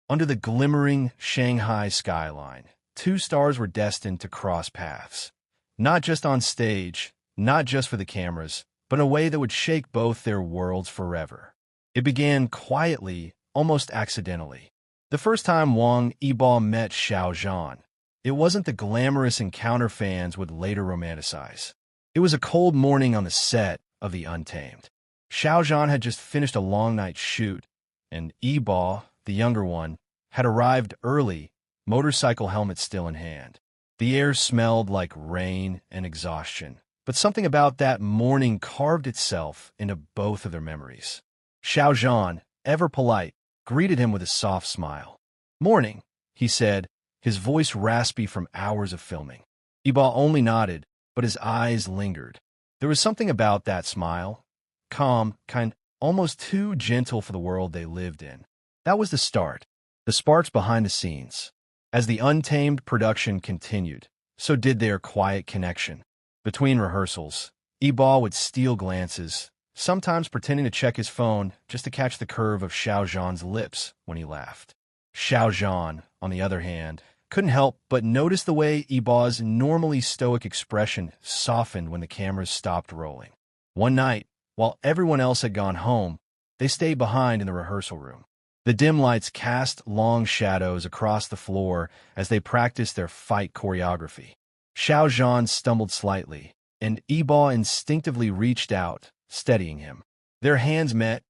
Under the glimmering Shanghai skyline, two stars were destined to cross paths. Not just on stage, not just for the cameras, but in a way that would shake both their worlds forever. It began quietly, almost accidentally. The first time Wang Yibo met Xiao Zhan, it wasn't the glamorous encounter fans would later romanticize. It was a cold morning on the set of the Untamed. Xiao Zhan had just finished a long night shoot, and Yibo, the younger one, had arrived early, motorcycle helmet still in hand. The air smelled like rain and exhaustion, but something about that morning carved itself into both of their memories. Xiao Zhan, ever polite, greeted him with a soft smile. "Morning," he said, his voice raspy from hours of filming. Yibo only nodded, but his eyes lingered. There was something about that smile, calm, kind, almost too gentle for the world they lived in. That was the start, the sparks behind the scenes. As the Untamed production continued, so did their quiet connection. Between rehearsals, Yibo would steal glances, sometimes pretending to check his phone just to catch the curve of Xiao Zhan's lips when he laughed. Xiao Zhan, on the other hand, couldn't help but notice the way Yibo's normally stoic expression softened when the cameras stopped rolling. One night, while everyone else had gone home, they stayed behind in the rehearsal room. The dim lights cast long shadows across the floor as they practiced their fight choreography. Xiao Zhan stumbled slightly, and Yibo instinctively reached out, steadying him. Their hands met,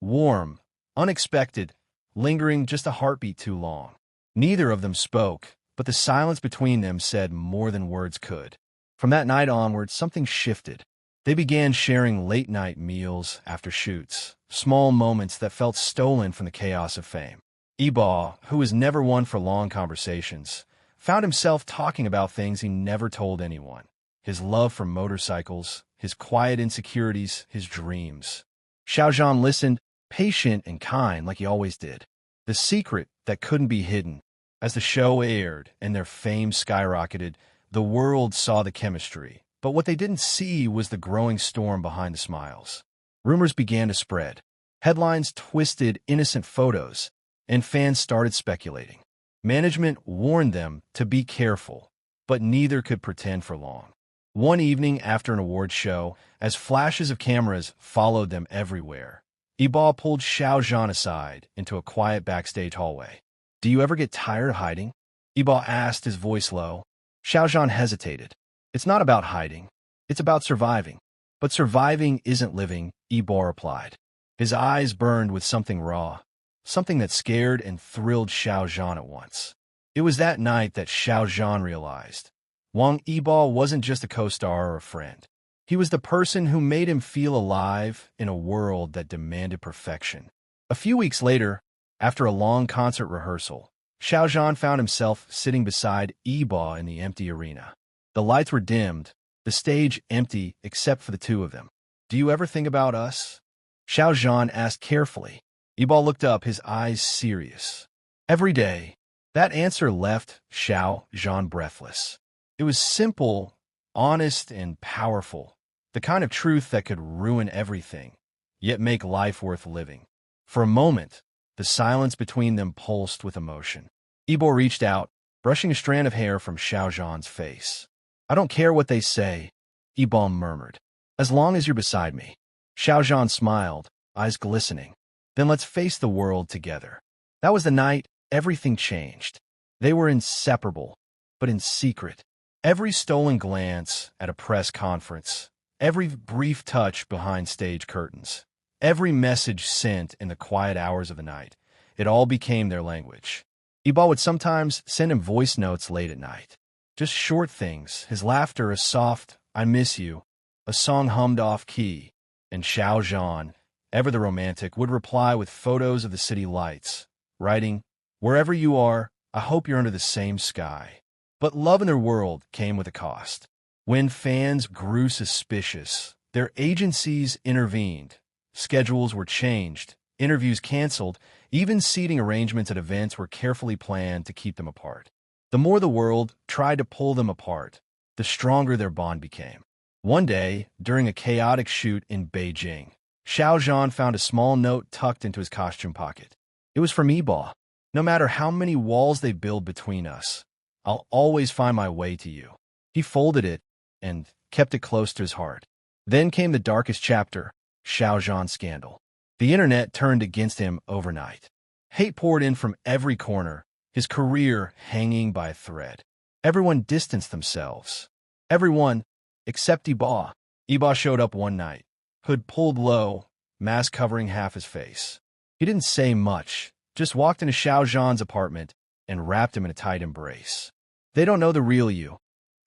warm, unexpected, lingering just a heartbeat too long. Neither of them spoke, but the silence between them said more than words could. From that night onward, something shifted. They began sharing late-night meals after shoots, small moments that felt stolen from the chaos of fame. Yibo, who was never one for long conversations, found himself talking about things he never told anyone. His love for motorcycles, his quiet insecurities, his dreams. Xiao Zhan listened, patient and kind like he always did. The secret that couldn't be hidden. As the show aired and their fame skyrocketed, the world saw the chemistry. But what they didn't see was the growing storm behind the smiles. Rumors began to spread. Headlines twisted innocent photos, and fans started speculating. Management warned them to be careful, but neither could pretend for long. One evening after an awards show, as flashes of cameras followed them everywhere, Yibo pulled Xiao Zhan aside into a quiet backstage hallway. "Do you ever get tired of hiding?" Yibo asked, his voice low. Xiao Zhan hesitated. "It's not about hiding. It's about surviving." "But surviving isn't living," Yibo replied. His eyes burned with something raw, something that scared and thrilled Xiao Zhan at once. It was that night that Xiao Zhan realized Wang Yibo wasn't just a co-star or a friend. He was the person who made him feel alive in a world that demanded perfection. A few weeks later, after a long concert rehearsal, Xiao Zhan found himself sitting beside Yibo in the empty arena. The lights were dimmed, the stage empty except for the two of them. "Do you ever think about us?" Xiao Zhan asked carefully. Yibo looked up, his eyes serious. "Every day." That answer left Xiao Zhan breathless. It was simple, honest, and powerful, the kind of truth that could ruin everything, yet make life worth living. For a moment, the silence between them pulsed with emotion. Yibo reached out, brushing a strand of hair from Xiao Zhan's face. "I don't care what they say," Yibo murmured, "as long as you're beside me." Xiao Zhan smiled, eyes glistening. "Then let's face the world together." That was the night everything changed. They were inseparable, but in secret. Every stolen glance at a press conference, every brief touch behind stage curtains, every message sent in the quiet hours of the night, it all became their language. Yibo would sometimes send him voice notes late at night. Just short things, his laughter a soft, "I miss you," a song hummed off-key, and Xiao Zhan, ever the romantic, would reply with photos of the city lights, writing, "Wherever you are, I hope you're under the same sky." But love in their world came with a cost. When fans grew suspicious, their agencies intervened. Schedules were changed, interviews canceled, even seating arrangements at events were carefully planned to keep them apart. The more the world tried to pull them apart, the stronger their bond became. One day, during a chaotic shoot in Beijing, Xiao Zhan found a small note tucked into his costume pocket. It was from Yibo. No matter how many walls they build between us, I'll always find my way to you. He folded it and kept it close to his heart. Then came the darkest chapter, Xiao Zhan scandal. The internet turned against him overnight. Hate poured in from every corner, his career hanging by a thread. Everyone distanced themselves. Everyone except Yibo. Yibo showed up one night, hood pulled low, mask covering half his face. He didn't say much, just walked into Xiao Zhan's apartment and wrapped him in a tight embrace. "They don't know the real you,"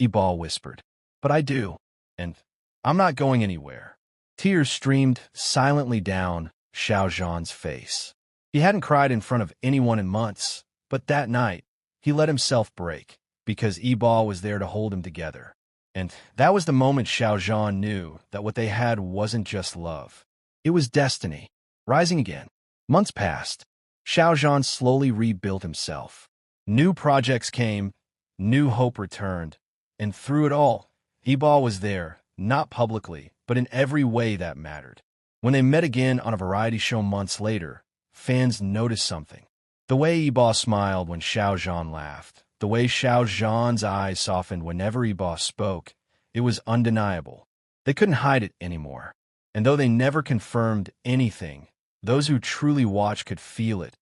Yibo whispered. "But I do, and I'm not going anywhere." Tears streamed silently down Xiao Zhan's face. He hadn't cried in front of anyone in months, but that night, he let himself break, because Yibo was there to hold him together. And that was the moment Xiao Zhan knew that what they had wasn't just love. It was destiny, rising again. Months passed. Xiao Zhan slowly rebuilt himself. New projects came, new hope returned, and through it all, Yibo was there, not publicly, but in every way that mattered. When they met again on a variety show months later, fans noticed something. The way Yibo smiled when Xiao Zhan laughed, the way Xiao Zhan's eyes softened whenever Yibo spoke, it was undeniable. They couldn't hide it anymore. And though they never confirmed anything, those who truly watched could feel it.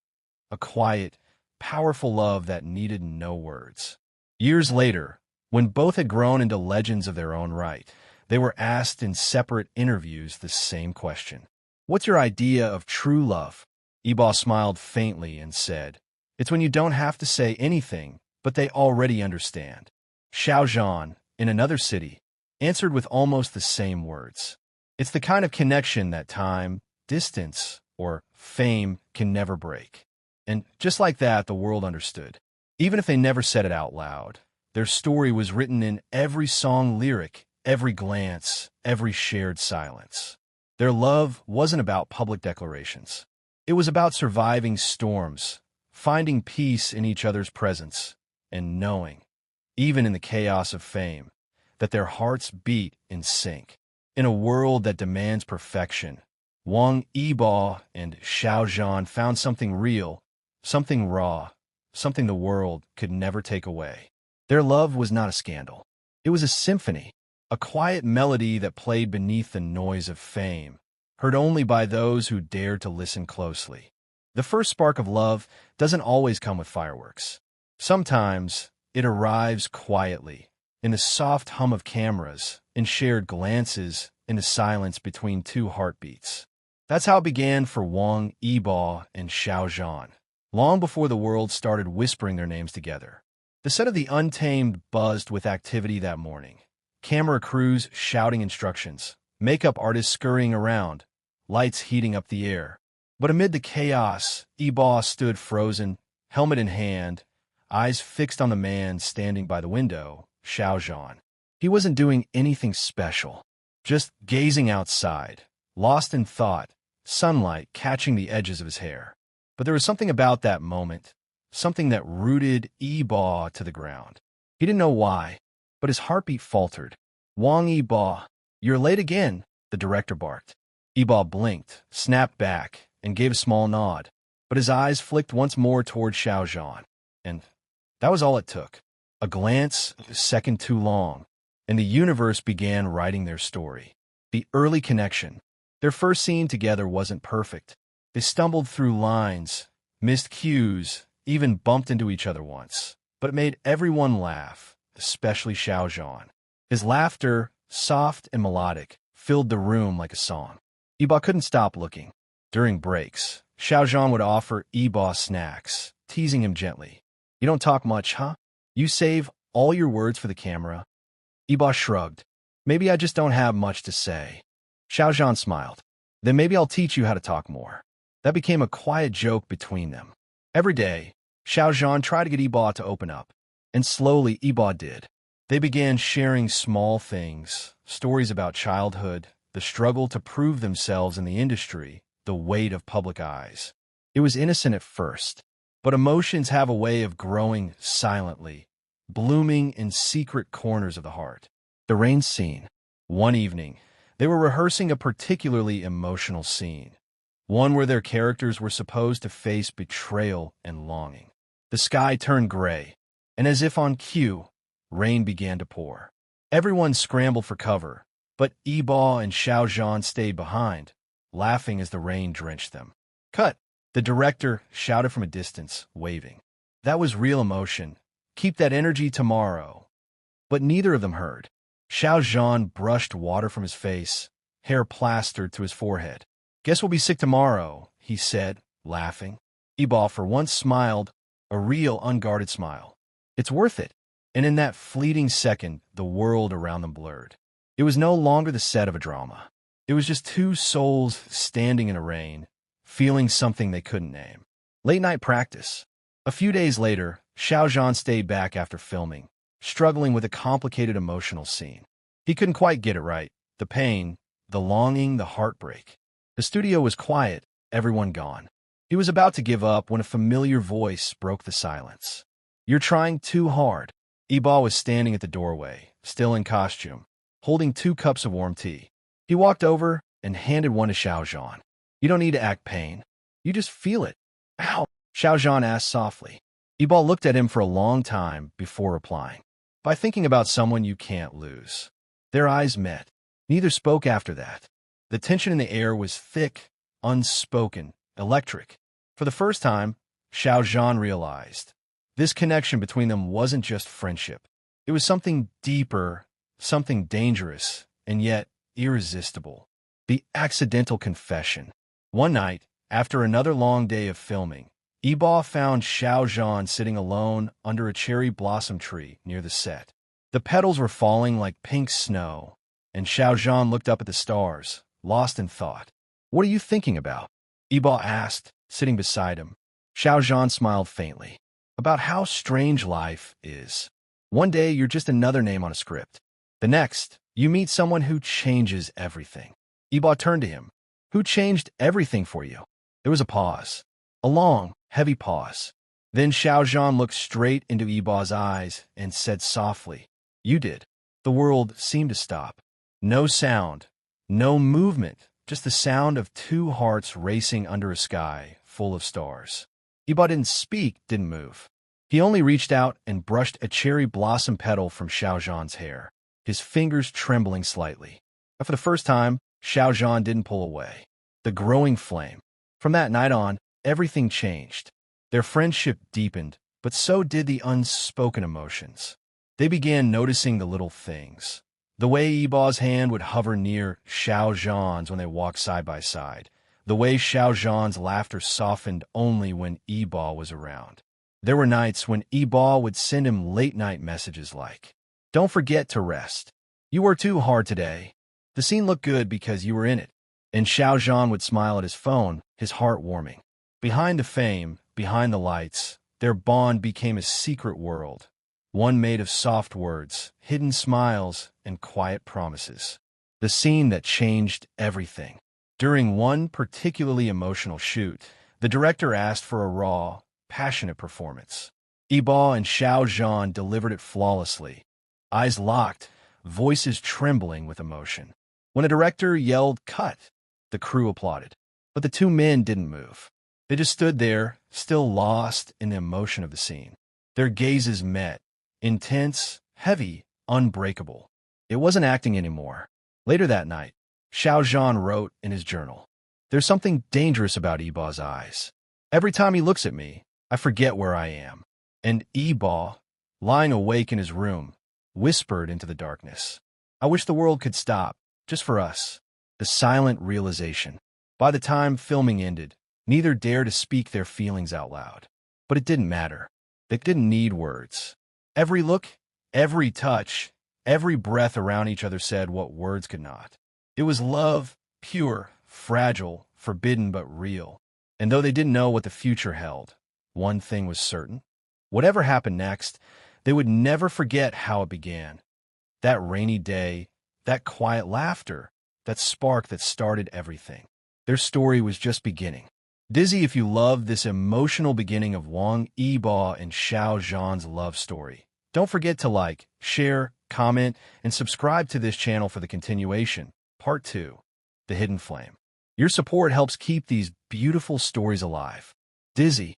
A quiet, powerful love that needed no words. Years later, when both had grown into legends of their own right, they were asked in separate interviews the same question. "What's your idea of true love?" Yibo smiled faintly and said, "It's when you don't have to say anything, but they already understand." Xiao Zhan, in another city, answered with almost the same words. "It's the kind of connection that time, distance, or fame can never break." And just like that, the world understood. Even if they never said it out loud, their story was written in every song lyric, every glance, every shared silence. Their love wasn't about public declarations. It was about surviving storms, finding peace in each other's presence, and knowing, even in the chaos of fame, that their hearts beat in sync. In a world that demands perfection, Wang Yibo and Xiao Zhan found something real, something raw, something the world could never take away. Their love was not a scandal. It was a symphony, a quiet melody that played beneath the noise of fame, heard only by those who dared to listen closely. The first spark of love doesn't always come with fireworks. Sometimes it arrives quietly, in the soft hum of cameras, in shared glances, in the silence between two heartbeats. That's how it began for Wang Yibo and Xiao Zhan, long before the world started whispering their names together. The set of the Untamed buzzed with activity that morning. Camera crews shouting instructions, makeup artists scurrying around, lights heating up the air. But amid the chaos, Yibo stood frozen, helmet in hand, eyes fixed on the man standing by the window, Xiao Zhan. He wasn't doing anything special, just gazing outside, lost in thought, sunlight catching the edges of his hair. But there was something about that moment, something that rooted Yibo to the ground. He didn't know why, but his heartbeat faltered. "Wang Yibo, you're late again," the director barked. Yibo blinked, snapped back, and gave a small nod, but his eyes flicked once more toward Xiao Zhan. And that was all it took. A glance, a second too long, and the universe began writing their story. The early connection. Their first scene together wasn't perfect. They stumbled through lines, missed cues, even bumped into each other once. But it made everyone laugh, especially Xiao Zhan. His laughter, soft and melodic, filled the room like a song. Yibo couldn't stop looking. During breaks, Xiao Zhan would offer Yibo snacks, teasing him gently. "You don't talk much, huh? You save all your words for the camera." Yibo shrugged. "Maybe I just don't have much to say." Xiao Zhan smiled. "Then maybe I'll teach you how to talk more." That became a quiet joke between them. Every day, Xiao Zhan tried to get Yibo to open up, and slowly Yibo did. They began sharing small things, stories about childhood, the struggle to prove themselves in the industry, the weight of public eyes. It was innocent at first, but emotions have a way of growing silently, blooming in secret corners of the heart. The rain scene. One evening, they were rehearsing a particularly emotional scene. one where their characters were supposed to face betrayal and longing. The sky turned gray, and as if on cue, rain began to pour. Everyone scrambled for cover, but Yibo and Xiao Zhan stayed behind, laughing as the rain drenched them. "Cut!" the director shouted from a distance, waving. That was real emotion. "Keep that energy tomorrow." But neither of them heard. Xiao Zhan brushed water from his face, hair plastered to his forehead. "Guess we'll be sick tomorrow," he said, laughing. Yibo for once smiled, a real unguarded smile. "It's worth it." And in that fleeting second, the world around them blurred. It was no longer the set of a drama. It was just two souls standing in a rain, feeling something they couldn't name. Late night practice. A few days later, Xiao Zhan stayed back after filming, struggling with a complicated emotional scene. He couldn't quite get it right. The pain, the longing, the heartbreak. The studio was quiet, everyone gone. He was about to give up when a familiar voice broke the silence. "You're trying too hard." Yibo was standing at the doorway, still in costume, holding 2 cups of warm tea. He walked over and handed one to Xiao Zhan. "You don't need to act pain. You just feel it." "Ow?" Xiao Zhan asked softly. Yibo looked at him for a long time before replying. "By thinking about someone you can't lose." Their eyes met. Neither spoke after that. The tension in the air was thick, unspoken, electric. For the first time, Xiao Zhan realized this connection between them wasn't just friendship. It was something deeper, something dangerous, and yet irresistible. The accidental confession. One night, after another long day of filming, Yibo found Xiao Zhan sitting alone under a cherry blossom tree near the set. The petals were falling like pink snow, and Xiao Zhan looked up at the stars, lost in thought. "What are you thinking about?" Yibo asked, sitting beside him. Xiao Zhan smiled faintly. "About how strange life is. One day you're just another name on a script. The next, you meet someone who changes everything." Yibo turned to him. "Who changed everything for you?" There was a pause. A long, heavy pause. Then Xiao Zhan looked straight into Yibo's eyes and said softly, "You did." The world seemed to stop. No sound, no movement, just the sound of 2 hearts racing under a sky full of stars. Yibo didn't speak, didn't move. He only reached out and brushed a cherry blossom petal from Xiao Zhan's hair, his fingers trembling slightly. But for the first time, Xiao Zhan didn't pull away. The growing flame. From that night on, everything changed. Their friendship deepened, but so did the unspoken emotions. They began noticing the little things. The way Yibo's hand would hover near Xiao Zhan's when they walked side by side. The way Xiao Zhan's laughter softened only when Yibo was around. There were nights when Yibo would send him late-night messages like, "Don't forget to rest. You worked too hard today. The scene looked good because you were in it." And Xiao Zhan would smile at his phone, his heart warming. Behind the fame, behind the lights, their bond became a secret world. One made of soft words, hidden smiles, and quiet promises. The scene that changed everything. During one particularly emotional shoot, the director asked for a raw, passionate performance. Yibo and Xiao Zhan delivered it flawlessly. Eyes locked, voices trembling with emotion. When a director yelled, "Cut!" the crew applauded. But the 2 men didn't move. They just stood there, still lost in the emotion of the scene. Their gazes met, intense, heavy, unbreakable. It wasn't acting anymore. Later that night, Xiao Zhan wrote in his journal, "There's something dangerous about Yibo's eyes. Every time he looks at me, I forget where I am." And Yibo, lying awake in his room, whispered into the darkness, "I wish the world could stop, just for us." The silent realization. By the time filming ended, neither dared to speak their feelings out loud. But it didn't matter. They didn't need words. Every look, every touch, every breath around each other said what words could not. It was love, pure, fragile, forbidden but real. And though they didn't know what the future held, one thing was certain. Whatever happened next, they would never forget how it began. That rainy day, that quiet laughter, that spark that started everything. Their story was just beginning. Dizzy if you love this emotional beginning of Wang Yibo and Xiao Zhan's love story. Don't forget to like, share, comment, and subscribe to this channel for the continuation. Part 2. The Hidden Flame. Your support helps keep these beautiful stories alive. Dizzy,